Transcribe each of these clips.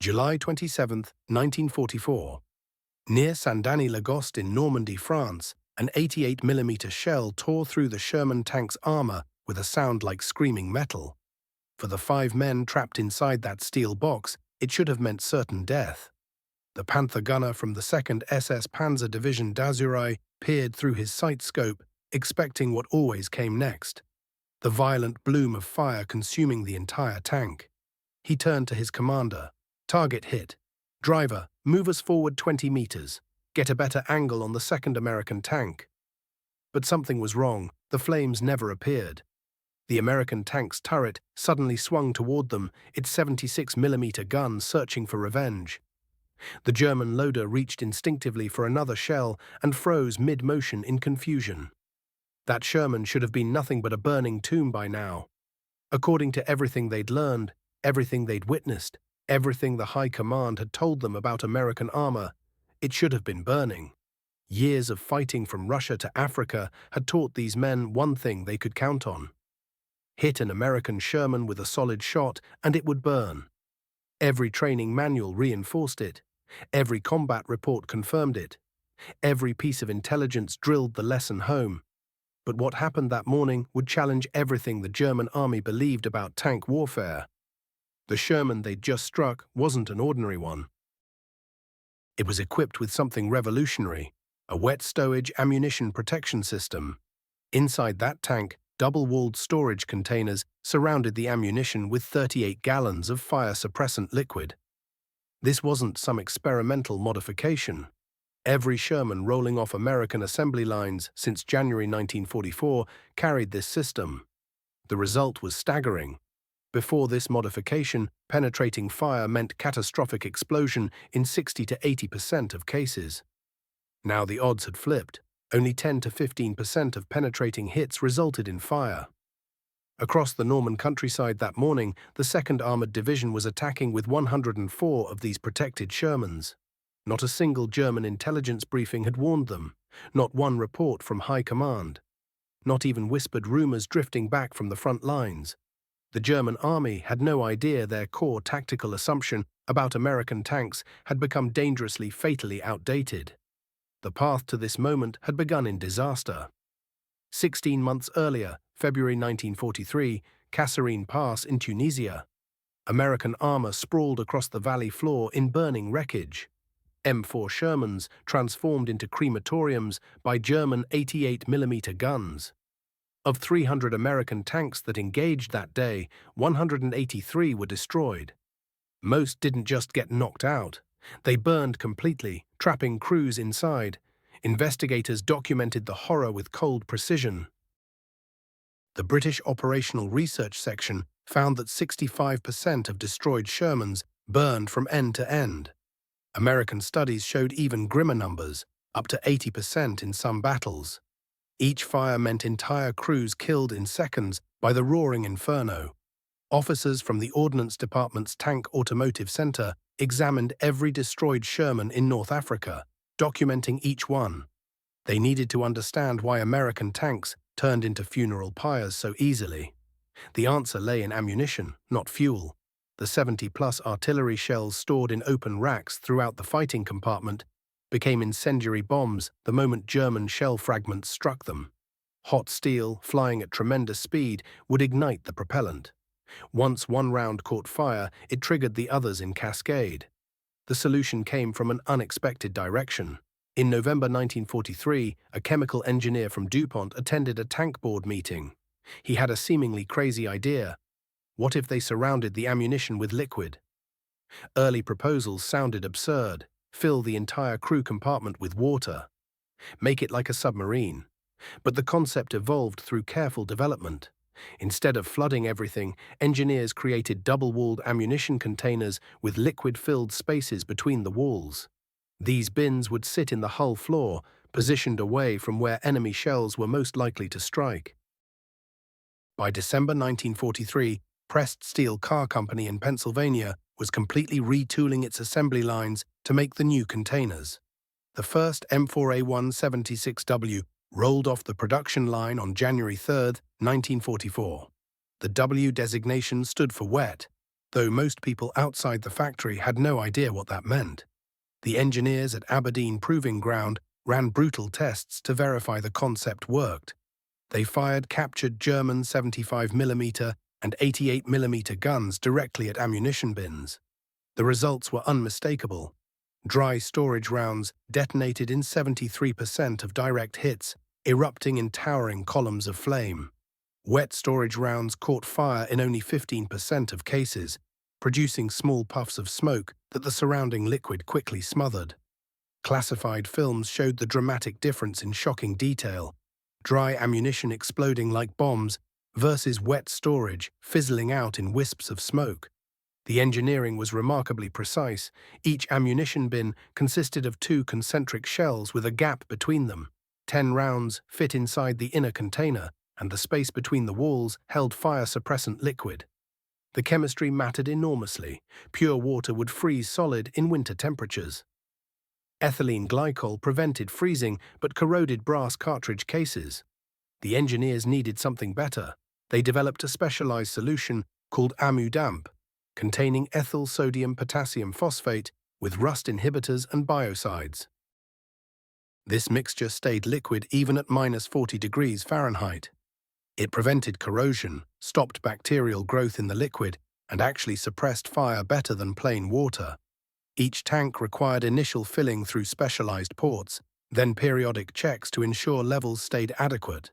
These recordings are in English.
July 27, 1944. Near Saint-Denis-Lagoste in Normandy, France, an 88mm shell tore through the Sherman tank's armor with a sound like screaming metal. For the 5 men trapped inside that steel box, it should have meant certain death. The Panther gunner from the 2nd SS Panzer Division d'Azuray peered through his sight scope, expecting what always came next. The violent bloom of fire consuming the entire tank. He turned to his commander. "Target hit. Driver, move us forward 20 meters. Get a better angle on the 2nd American tank." But something was wrong. The flames never appeared. The American tank's turret suddenly swung toward them, its 76mm gun searching for revenge. The German loader reached instinctively for another shell and froze mid-motion in confusion. That Sherman should have been nothing but a burning tomb by now. According to everything they'd learned, everything they'd witnessed, everything the High Command had told them about American armor, it should have been burning. Years of fighting from Russia to Africa had taught these men one thing they could count on. Hit an American Sherman with a solid shot and it would burn. Every training manual reinforced it. Every combat report confirmed it. Every piece of intelligence drilled the lesson home. But what happened that morning would challenge everything the German army believed about tank warfare. The Sherman they'd just struck wasn't an ordinary one. It was equipped with something revolutionary, a wet-stowage ammunition protection system. Inside that tank, double-walled storage containers surrounded the ammunition with 38 gallons of fire-suppressant liquid. This wasn't some experimental modification. Every Sherman rolling off American assembly lines since January 1944 carried this system. The result was staggering. Before this modification, penetrating fire meant catastrophic explosion in 60 to 80% of cases. Now the odds had flipped. Only 10 to 15% of penetrating hits resulted in fire. Across the Norman countryside that morning, the 2nd Armored Division was attacking with 104 of these protected Shermans. Not a single German intelligence briefing had warned them, not one report from High Command, not even whispered rumors drifting back from the front lines. The German army had no idea their core tactical assumption about American tanks had become dangerously, fatally outdated. The path to this moment had begun in disaster. 16 months earlier, February 1943, Kasserine Pass in Tunisia. American armor sprawled across the valley floor in burning wreckage. M4 Shermans transformed into crematoriums by German 88mm guns. Of 300 American tanks that engaged that day, 183 were destroyed. Most didn't just get knocked out. They burned completely, trapping crews inside. Investigators documented the horror with cold precision. The British Operational Research Section found that 65% of destroyed Shermans burned from end to end. American studies showed even grimmer numbers, up to 80% in some battles. Each fire meant entire crews killed in seconds by the roaring inferno. Officers from the Ordnance Department's Tank Automotive Center examined every destroyed Sherman in North Africa, documenting each one. They needed to understand why American tanks turned into funeral pyres so easily. The answer lay in ammunition, not fuel. The 70-plus artillery shells stored in open racks throughout the fighting compartment became incendiary bombs the moment German shell fragments struck them. Hot steel, flying at tremendous speed, would ignite the propellant. Once one round caught fire, it triggered the others in cascade. The solution came from an unexpected direction. In November 1943, a chemical engineer from DuPont attended a tank board meeting. He had a seemingly crazy idea. What if they surrounded the ammunition with liquid? Early proposals sounded absurd. Fill the entire crew compartment with water. Make it like a submarine. But the concept evolved through careful development. Instead of flooding everything, engineers created double-walled ammunition containers with liquid-filled spaces between the walls. These bins would sit in the hull floor, positioned away from where enemy shells were most likely to strike. By December 1943, Pressed Steel Car Company in Pennsylvania was completely retooling its assembly lines to make the new containers. The first M4A176W rolled off the production line on January 3, 1944. The W designation stood for wet. though most people outside the factory had no idea what that meant. The engineers at Aberdeen Proving Ground ran brutal tests to verify the concept worked. They fired captured German 75mm and 88mm guns directly at ammunition bins. The results were unmistakable. Dry storage rounds detonated in 73% of direct hits, erupting in towering columns of flame. Wet storage rounds caught fire in only 15% of cases, producing small puffs of smoke that the surrounding liquid quickly smothered. Classified films showed the dramatic difference in shocking detail: dry ammunition exploding like bombs versus wet storage fizzling out in wisps of smoke. The engineering was remarkably precise. Each ammunition bin consisted of 2 concentric shells with a gap between them. 10 rounds fit inside the inner container, and the space between the walls held fire-suppressant liquid. The chemistry mattered enormously. Pure water would freeze solid in winter temperatures. Ethylene glycol prevented freezing but corroded brass cartridge cases. The engineers needed something better. They developed a specialized solution called amu-damp, containing ethyl sodium potassium phosphate with rust inhibitors and biocides. This mixture stayed liquid even at -40 degrees Fahrenheit. It prevented corrosion, stopped bacterial growth in the liquid, and actually suppressed fire better than plain water. Each tank required initial filling through specialized ports, then periodic checks to ensure levels stayed adequate.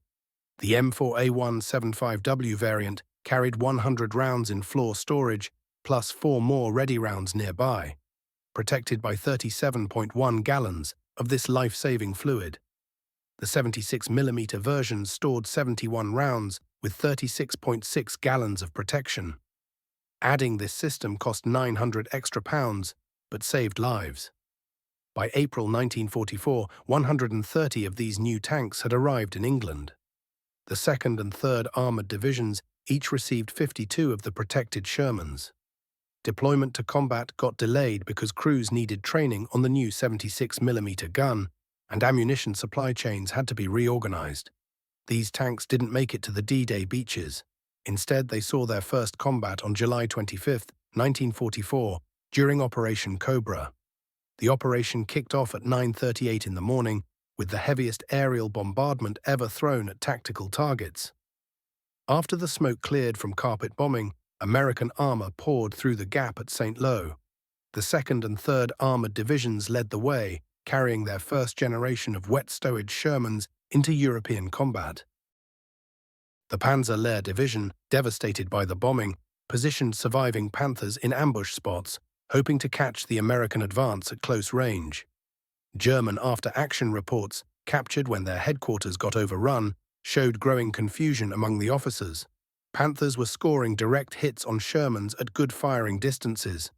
The M4A175W variant carried 100 rounds in floor storage, plus 4 more ready rounds nearby, protected by 37.1 gallons of this life-saving fluid. The 76mm version stored 71 rounds with 36.6 gallons of protection. Adding this system cost £900 extra, but saved lives. By April 1944, 130 of these new tanks had arrived in England. The 2nd and 3rd Armoured Divisions each received 52 of the protected Shermans. Deployment to combat got delayed because crews needed training on the new 76mm gun, and ammunition supply chains had to be reorganized. These tanks didn't make it to the D-Day beaches. Instead, they saw their first combat on July 25, 1944, during Operation Cobra. The operation kicked off at 9:38 in the morning, with the heaviest aerial bombardment ever thrown at tactical targets. After the smoke cleared from carpet bombing, American armor poured through the gap at St. Lo. The 2nd and 3rd Armored Divisions led the way, carrying their first generation of wet-stowage Shermans into European combat. The Panzer Lehr Division, devastated by the bombing, positioned surviving Panthers in ambush spots, hoping to catch the American advance at close range. German after-action reports, captured when their headquarters got overrun, showed growing confusion among the officers. Panthers were scoring direct hits on Shermans at good firing distances.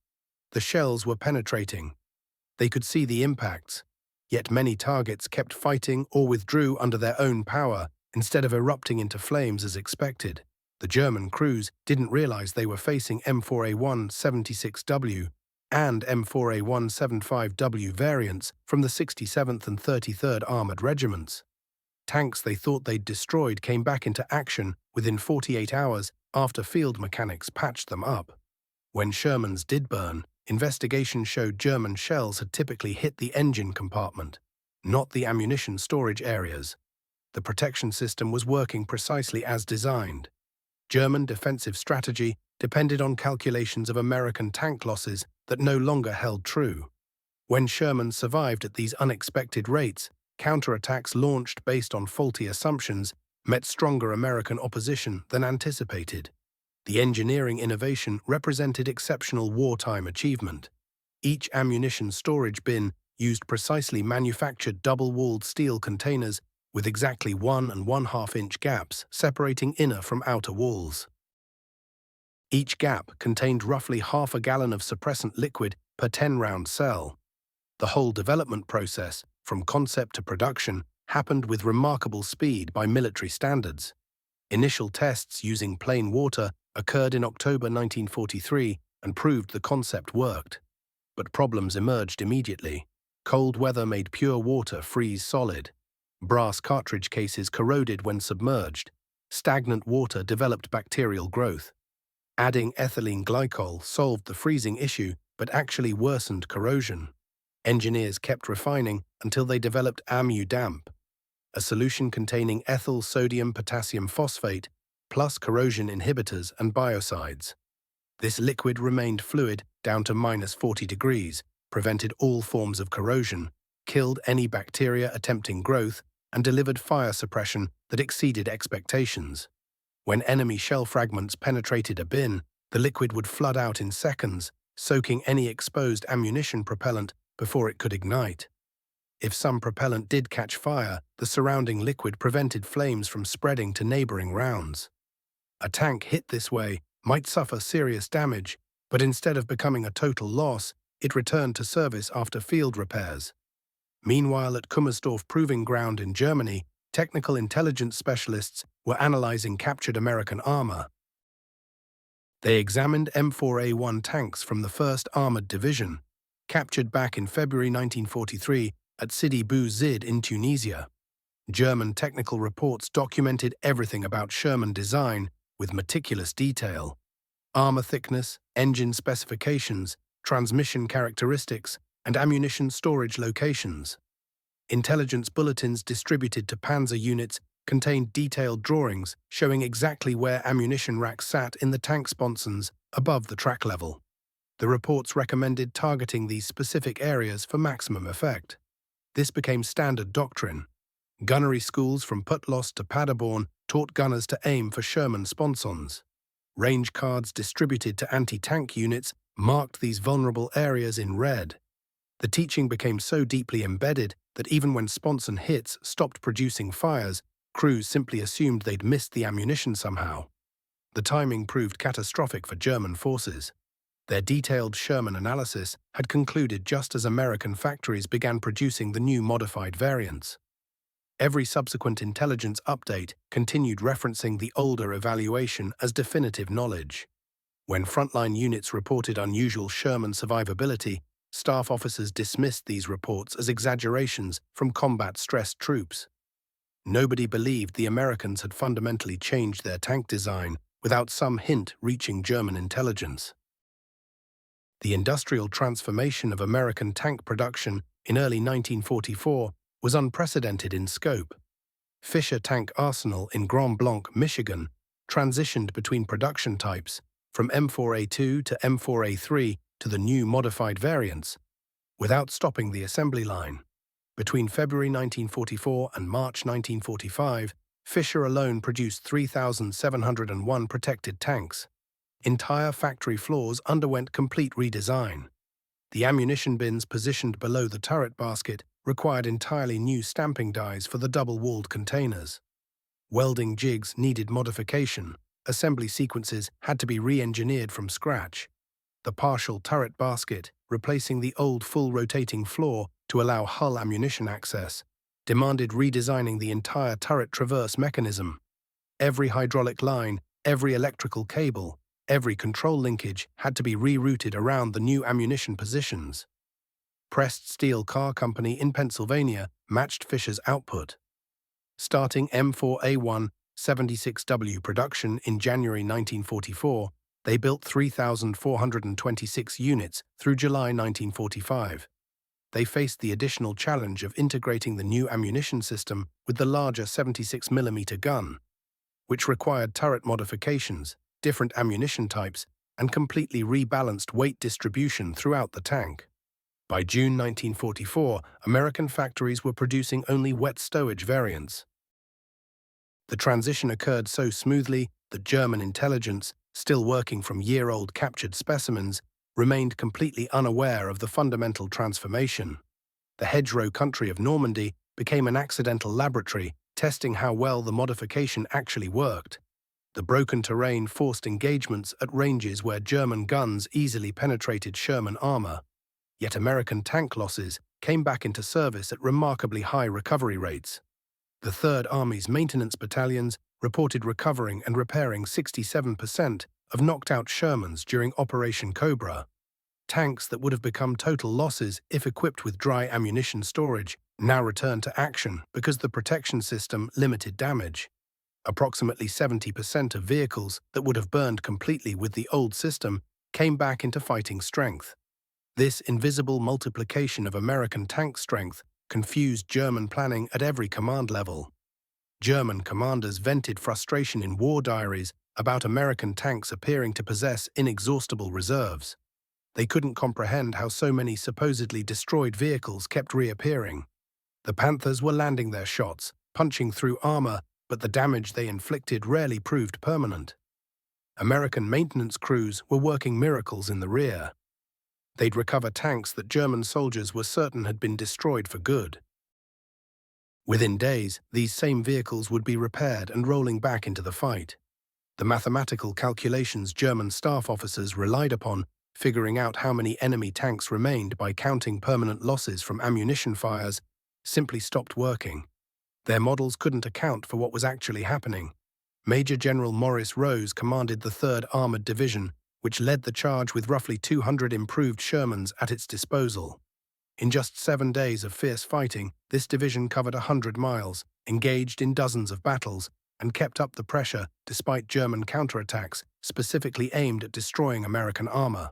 The shells were penetrating. They could see the impacts, yet many targets kept fighting or withdrew under their own power instead of erupting into flames as expected. The German crews didn't realize they were facing M4A176W and M4A175W variants from the 67th and 33rd Armored Regiments. Tanks they thought they'd destroyed came back into action within 48 hours after field mechanics patched them up. When Shermans did burn, investigation showed German shells had typically hit the engine compartment, not the ammunition storage areas. The protection system was working precisely as designed. German defensive strategy depended on calculations of American tank losses that no longer held true. When Sherman survived at these unexpected rates, counterattacks launched based on faulty assumptions met stronger American opposition than anticipated. The engineering innovation represented exceptional wartime achievement. Each ammunition storage bin used precisely manufactured double-walled steel containers with exactly 1 1/2 inch gaps separating inner from outer walls. Each gap contained roughly half a gallon of suppressant liquid per 10-round cell. The whole development process, from concept to production, happened with remarkable speed by military standards. Initial tests using plain water occurred in October 1943 and proved the concept worked. But problems emerged immediately. Cold weather made pure water freeze solid. Brass cartridge cases corroded when submerged. Stagnant water developed bacterial growth. Adding ethylene glycol solved the freezing issue but actually worsened corrosion. Engineers kept refining until they developed amu-damp, a solution containing ethyl sodium potassium phosphate plus corrosion inhibitors and biocides. This liquid remained fluid down to -40 degrees, prevented all forms of corrosion, killed any bacteria attempting growth, and delivered fire suppression that exceeded expectations. When enemy shell fragments penetrated a bin, the liquid would flood out in seconds, soaking any exposed ammunition propellant before it could ignite. If some propellant did catch fire, the surrounding liquid prevented flames from spreading to neighboring rounds. A tank hit this way might suffer serious damage, but instead of becoming a total loss, it returned to service after field repairs. Meanwhile, at Kummersdorf Proving Ground in Germany, technical intelligence specialists were analyzing captured American armor. They examined M4A1 tanks from the 1st Armored Division, captured back in February 1943 at Sidi Bou Zid in Tunisia. German technical reports documented everything about Sherman design with meticulous detail: armor thickness, engine specifications, transmission characteristics, and ammunition storage locations. Intelligence bulletins distributed to panzer units contained detailed drawings showing exactly where ammunition racks sat in the tank sponsons above the track level. The reports recommended targeting these specific areas for maximum effect. This became standard doctrine. Gunnery schools from Putlos to Paderborn taught gunners to aim for Sherman sponsons. Range cards distributed to anti-tank units marked these vulnerable areas in red. The teaching became so deeply embedded that even when sponson hits stopped producing fires, crews simply assumed they'd missed the ammunition somehow. The timing proved catastrophic for German forces. Their detailed Sherman analysis had concluded just as American factories began producing the new modified variants. Every subsequent intelligence update continued referencing the older evaluation as definitive knowledge. When frontline units reported unusual Sherman survivability, staff officers dismissed these reports as exaggerations from combat-stressed troops. Nobody believed the Americans had fundamentally changed their tank design without some hint reaching German intelligence. The industrial transformation of American tank production in early 1944 was unprecedented in scope. Fisher Tank Arsenal in Grand Blanc, Michigan, transitioned between production types from M4A2 to M4A3 to the new modified variants, without stopping the assembly line. Between February 1944 and March 1945, Fisher alone produced 3,701 protected tanks. Entire factory floors underwent complete redesign. The ammunition bins positioned below the turret basket required entirely new stamping dies for the double-walled containers. Welding jigs needed modification. Assembly sequences had to be re-engineered from scratch. The partial turret basket, replacing the old full-rotating floor to allow hull ammunition access, demanded redesigning the entire turret traverse mechanism. Every hydraulic line, every electrical cable, every control linkage had to be rerouted around the new ammunition positions. Pressed Steel Car Company in Pennsylvania matched Fisher's output. Starting M4A1 76W production in January 1944, they built 3,426 units through July 1945. They faced the additional challenge of integrating the new ammunition system with the larger 76mm gun, which required turret modifications, different ammunition types, and completely rebalanced weight distribution throughout the tank. By June 1944, American factories were producing only wet-stowage variants. The transition occurred so smoothly that German intelligence, still working from year-old captured specimens, remained completely unaware of the fundamental transformation. The hedgerow country of Normandy became an accidental laboratory, testing how well the modification actually worked. The broken terrain forced engagements at ranges where German guns easily penetrated Sherman armor. Yet American tank losses came back into service at remarkably high recovery rates. The Third Army's maintenance battalions reported recovering and repairing 67% of knocked-out Shermans during Operation Cobra. Tanks that would have become total losses if equipped with dry ammunition storage now returned to action because the protection system limited damage. Approximately 70% of vehicles that would have burned completely with the old system came back into fighting strength. This invisible multiplication of American tank strength confused German planning at every command level. German commanders vented frustration in war diaries about American tanks appearing to possess inexhaustible reserves. They couldn't comprehend how so many supposedly destroyed vehicles kept reappearing. The Panthers were landing their shots, punching through armor, but the damage they inflicted rarely proved permanent. American maintenance crews were working miracles in the rear. They'd recover tanks that German soldiers were certain had been destroyed for good. Within days, these same vehicles would be repaired and rolling back into the fight. The mathematical calculations German staff officers relied upon, figuring out how many enemy tanks remained by counting permanent losses from ammunition fires, simply stopped working. Their models couldn't account for what was actually happening. Major General Maurice Rose commanded the 3rd Armored Division, which led the charge with roughly 200 improved Shermans at its disposal. In just 7 days of fierce fighting, this division covered 100 miles, engaged in dozens of battles, and kept up the pressure despite German counterattacks specifically aimed at destroying American armor.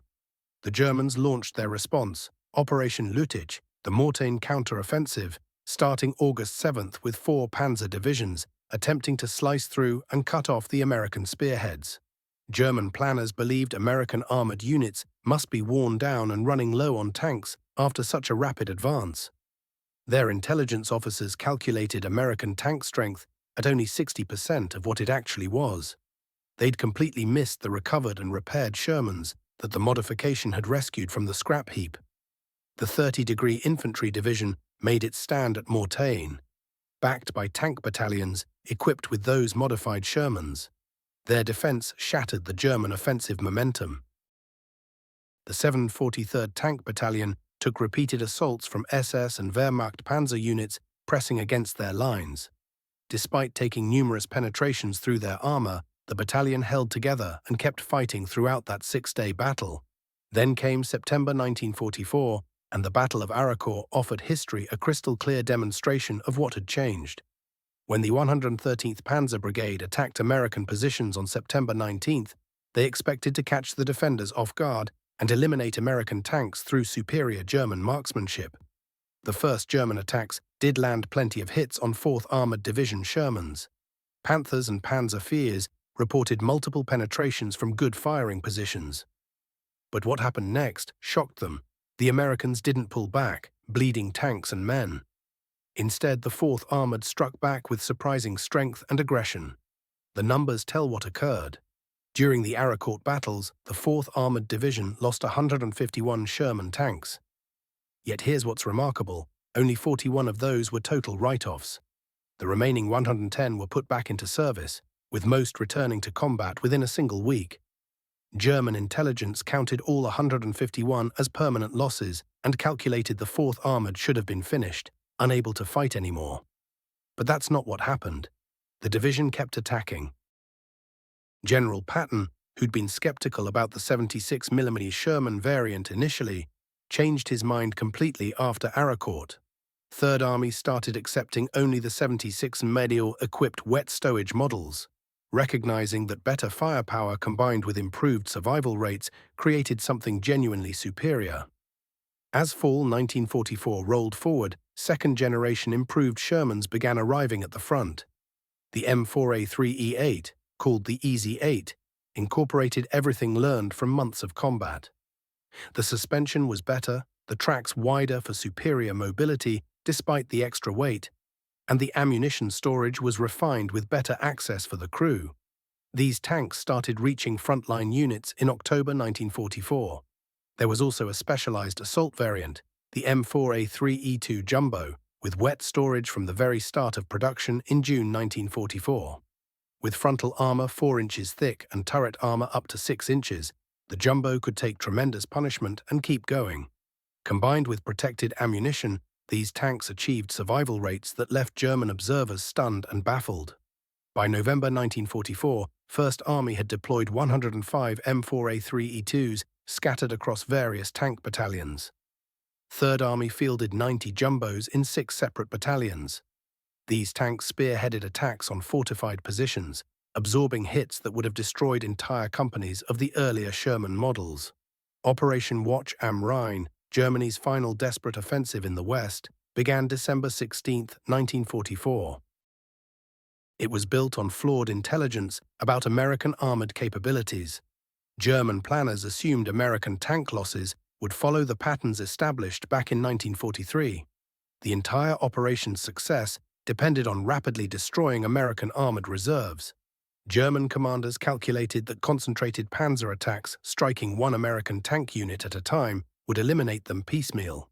The Germans launched their response, Operation Lüttich, the Mortain counter-offensive, starting August 7th with 4 panzer divisions, attempting to slice through and cut off the American spearheads. German planners believed American armored units must be worn down and running low on tanks after such a rapid advance. Their intelligence officers calculated American tank strength at only 60% of what it actually was. They'd completely missed the recovered and repaired Shermans that the modification had rescued from the scrap heap. The 30-degree Infantry Division made its stand at Mortain, backed by tank battalions equipped with those modified Shermans. Their defense shattered the German offensive momentum. The 743rd Tank Battalion took repeated assaults from SS and Wehrmacht panzer units pressing against their lines. Despite taking numerous penetrations through their armor, the battalion held together and kept fighting throughout that 6-day battle. Then came September 1944, and the Battle of Araucourt offered history a crystal-clear demonstration of what had changed. When the 113th Panzer Brigade attacked American positions on September 19th, they expected to catch the defenders off guard and eliminate American tanks through superior German marksmanship. The first German attacks did land plenty of hits on 4th Armored Division Shermans. Panthers and Panzer IVs reported multiple penetrations from good firing positions. But what happened next shocked them. The Americans didn't pull back, bleeding tanks and men. Instead, the 4th Armored struck back with surprising strength and aggression. The numbers tell what occurred. During the Araucourt battles, the 4th Armored Division lost 151 Sherman tanks. Yet here's what's remarkable, only 41 of those were total write-offs. The remaining 110 were put back into service, with most returning to combat within a single week. German intelligence counted all 151 as permanent losses and calculated the 4th Armored should have been finished, unable to fight anymore. But that's not what happened. The division kept attacking. General Patton, who'd been skeptical about the 76mm Sherman variant initially, changed his mind completely after Araucourt. Third Army started accepting only the 76mm equipped wet-stowage models, recognizing that better firepower combined with improved survival rates created something genuinely superior. As fall 1944 rolled forward, second-generation improved Shermans began arriving at the front. The M4A3E8, called the Easy 8, incorporated everything learned from months of combat. The suspension was better, the tracks wider for superior mobility despite the extra weight, and the ammunition storage was refined with better access for the crew. These tanks started reaching frontline units in October 1944. There was also a specialized assault variant, the M4A3E2 Jumbo, with wet storage from the very start of production in June 1944. With frontal armor 4 inches thick and turret armor up to 6 inches, the Jumbo could take tremendous punishment and keep going. Combined with protected ammunition, these tanks achieved survival rates that left German observers stunned and baffled. By November 1944, First Army had deployed 105 M4A3E2s scattered across various tank battalions. Third Army fielded 90 Jumbos in 6 separate battalions. These tanks spearheaded attacks on fortified positions, absorbing hits that would have destroyed entire companies of the earlier Sherman models. Operation Watch am Rhein, Germany's final desperate offensive in the West, began December 16, 1944. It was built on flawed intelligence about American armored capabilities. German planners assumed American tank losses would follow the patterns established back in 1943. The entire operation's success depended on rapidly destroying American armored reserves. German commanders calculated that concentrated panzer attacks striking one American tank unit at a time would eliminate them piecemeal.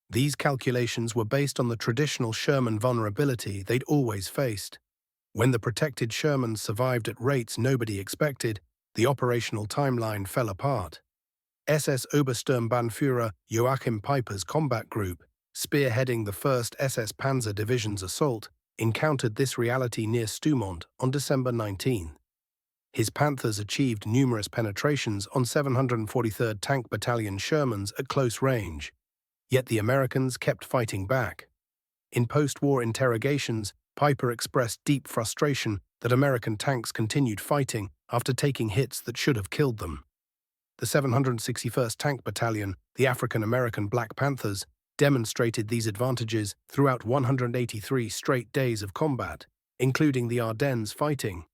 These calculations were based on the traditional Sherman vulnerability they'd always faced. When the protected Shermans survived at rates nobody expected, the operational timeline fell apart. SS Obersturmbannführer Joachim Peiper's combat group, spearheading the 1st SS Panzer Division's assault, encountered this reality near Stoumont on December 19. His Panthers achieved numerous penetrations on 743rd Tank Battalion Shermans at close range. Yet the Americans kept fighting back. In post-war interrogations, Peiper expressed deep frustration that American tanks continued fighting after taking hits that should have killed them. The 761st Tank Battalion, the African-American Black Panthers, demonstrated these advantages throughout 183 straight days of combat, including the Ardennes fighting.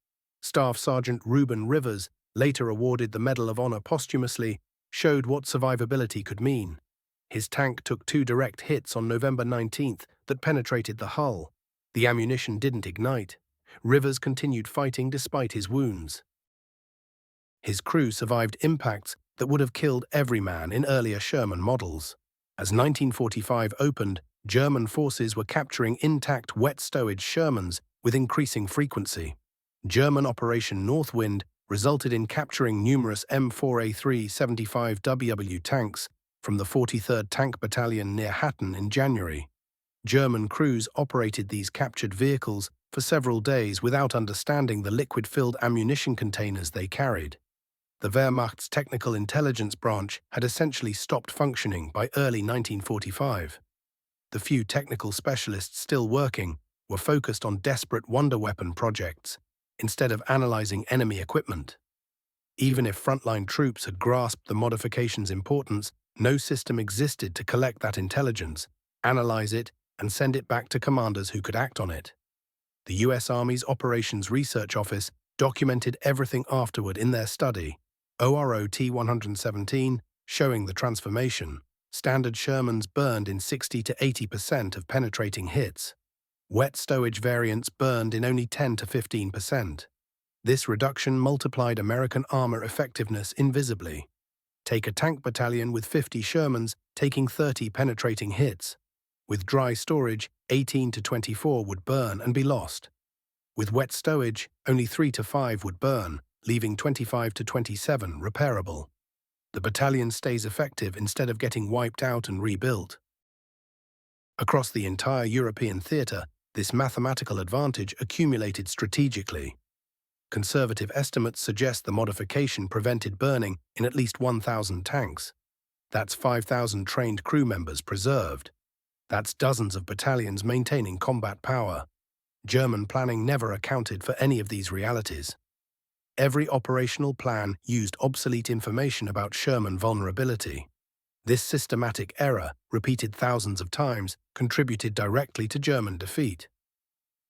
Staff Sergeant Reuben Rivers, later awarded the Medal of Honor posthumously, showed what survivability could mean. His tank took 2 direct hits on November 19 that penetrated the hull. The ammunition didn't ignite. Rivers continued fighting despite his wounds. His crew survived impacts that would have killed every man in earlier Sherman models. As 1945 opened, German forces were capturing intact wet-stowage Shermans with increasing frequency. German Operation Northwind resulted in capturing numerous M4A3 75WW tanks from the 43rd Tank Battalion near Hatton in January. German crews operated these captured vehicles for several days without understanding the liquid-filled ammunition containers they carried. The Wehrmacht's Technical Intelligence Branch had essentially stopped functioning by early 1945. The few technical specialists still working were focused on desperate wonder weapon projects, instead of analyzing enemy equipment. Even if frontline troops had grasped the modification's importance, no system existed to collect that intelligence, analyze it, and send it back to commanders who could act on it. The U.S. Army's Operations Research Office documented everything afterward in their study, OROT 117, showing the transformation. Standard Shermans burned in 60 to 80% of penetrating hits. Wet stowage variants burned in only 10 to 15%. This reduction multiplied American armor effectiveness invisibly. Take a tank battalion with 50 Shermans taking 30 penetrating hits. With dry storage, 18 to 24 would burn and be lost. With wet stowage, only 3 to 5 would burn, leaving 25 to 27 repairable. The battalion stays effective instead of getting wiped out and rebuilt. Across the entire European theater, this mathematical advantage accumulated strategically. Conservative estimates suggest the modification prevented burning in at least 1,000 tanks. That's 5,000 trained crew members preserved. That's dozens of battalions maintaining combat power. German planning never accounted for any of these realities. Every operational plan used obsolete information about Sherman vulnerability. This systematic error, repeated thousands of times, contributed directly to German defeat.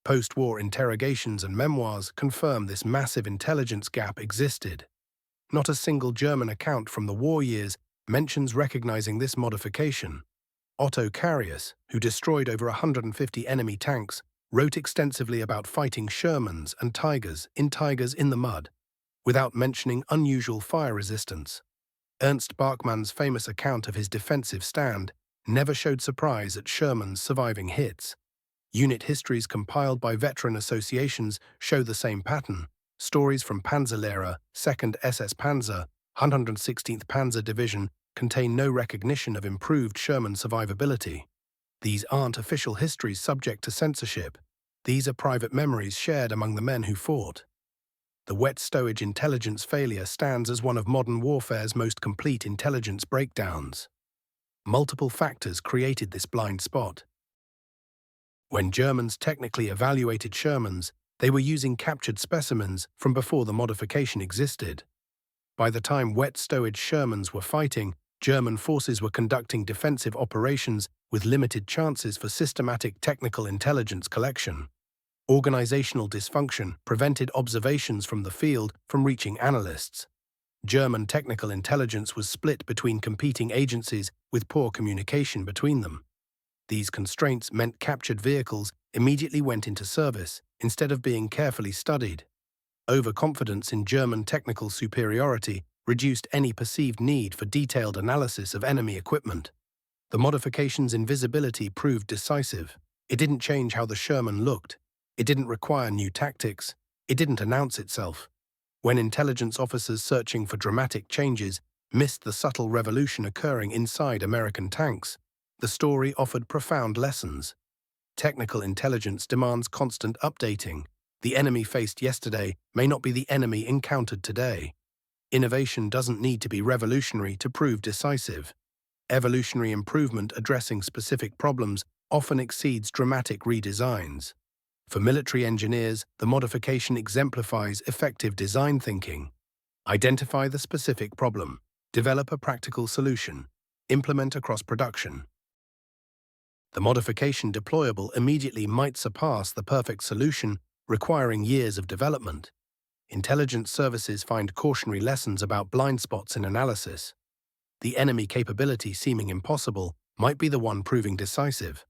Post-war interrogations and memoirs confirm this massive intelligence gap existed. Not a single German account from the war years mentions recognizing this modification. Otto Carius, who destroyed over 150 enemy tanks, wrote extensively about fighting Shermans and Tigers in the mud, without mentioning unusual fire resistance. Ernst Bachmann's famous account of his defensive stand never showed surprise at Sherman's surviving hits. Unit histories compiled by veteran associations show the same pattern. Stories from Panzerlehrer, 2nd SS Panzer, 116th Panzer Division contain no recognition of improved Sherman survivability. These aren't official histories subject to censorship. These are private memories shared among the men who fought. The wet stowage intelligence failure stands as one of modern warfare's most complete intelligence breakdowns. Multiple factors created this blind spot. When Germans technically evaluated Shermans, they were using captured specimens from before the modification existed. By the time wet-stowage Shermans were fighting, German forces were conducting defensive operations with limited chances for systematic technical intelligence collection. Organizational dysfunction prevented observations from the field from reaching analysts. German technical intelligence was split between competing agencies with poor communication between them. These constraints meant captured vehicles immediately went into service instead of being carefully studied. Overconfidence in German technical superiority reduced any perceived need for detailed analysis of enemy equipment. The modification's invisibility proved decisive. It didn't change how the Sherman looked. It didn't require new tactics. It didn't announce itself. When intelligence officers searching for dramatic changes missed the subtle revolution occurring inside American tanks, the story offered profound lessons. Technical intelligence demands constant updating. The enemy faced yesterday may not be the enemy encountered today. Innovation doesn't need to be revolutionary to prove decisive. Evolutionary improvement addressing specific problems often exceeds dramatic redesigns. For military engineers, the modification exemplifies effective design thinking. Identify the specific problem, develop a practical solution, implement across production. The modification deployable immediately might surpass the perfect solution, requiring years of development. Intelligence services find cautionary lessons about blind spots in analysis. The enemy capability seeming impossible might be the one proving decisive.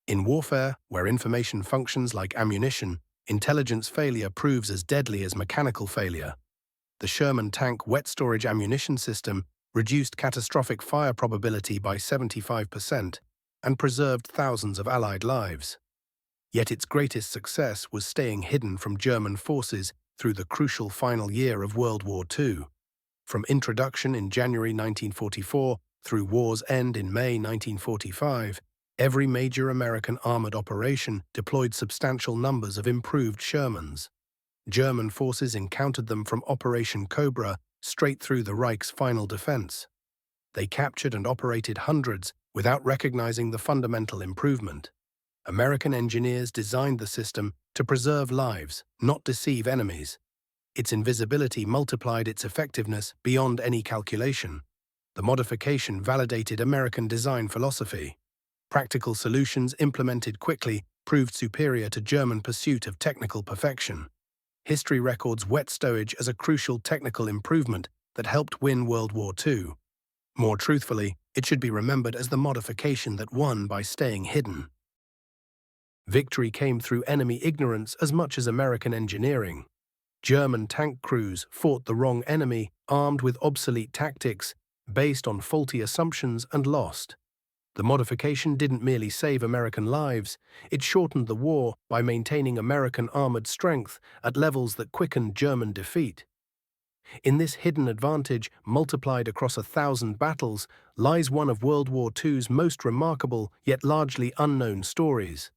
In warfare, where information functions like ammunition, intelligence failure proves as deadly as mechanical failure. The Sherman tank wet storage ammunition system reduced catastrophic fire probability by 75% and preserved thousands of Allied lives. Yet its greatest success was staying hidden from German forces through the crucial final year of World War II. From introduction in January 1944 through war's end in May 1945, every major American armored operation deployed substantial numbers of improved Shermans. German forces encountered them from Operation Cobra straight through the Reich's final defense. They captured and operated hundreds without recognizing the fundamental improvement. American engineers designed the system to preserve lives, not deceive enemies. Its invisibility multiplied its effectiveness beyond any calculation. The modification validated American design philosophy. Practical solutions implemented quickly proved superior to German pursuit of technical perfection. History records wet stowage as a crucial technical improvement that helped win World War II. More truthfully, it should be remembered as the modification that won by staying hidden. Victory came through enemy ignorance as much as American engineering. German tank crews fought the wrong enemy, armed with obsolete tactics, based on faulty assumptions, and lost. The modification didn't merely save American lives, it shortened the war by maintaining American armored strength at levels that quickened German defeat. In this hidden advantage, multiplied across 1,000 battles, lies one of World War II's most remarkable yet largely unknown stories.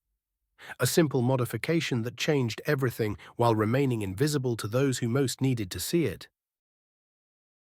A simple modification that changed everything while remaining invisible to those who most needed to see it.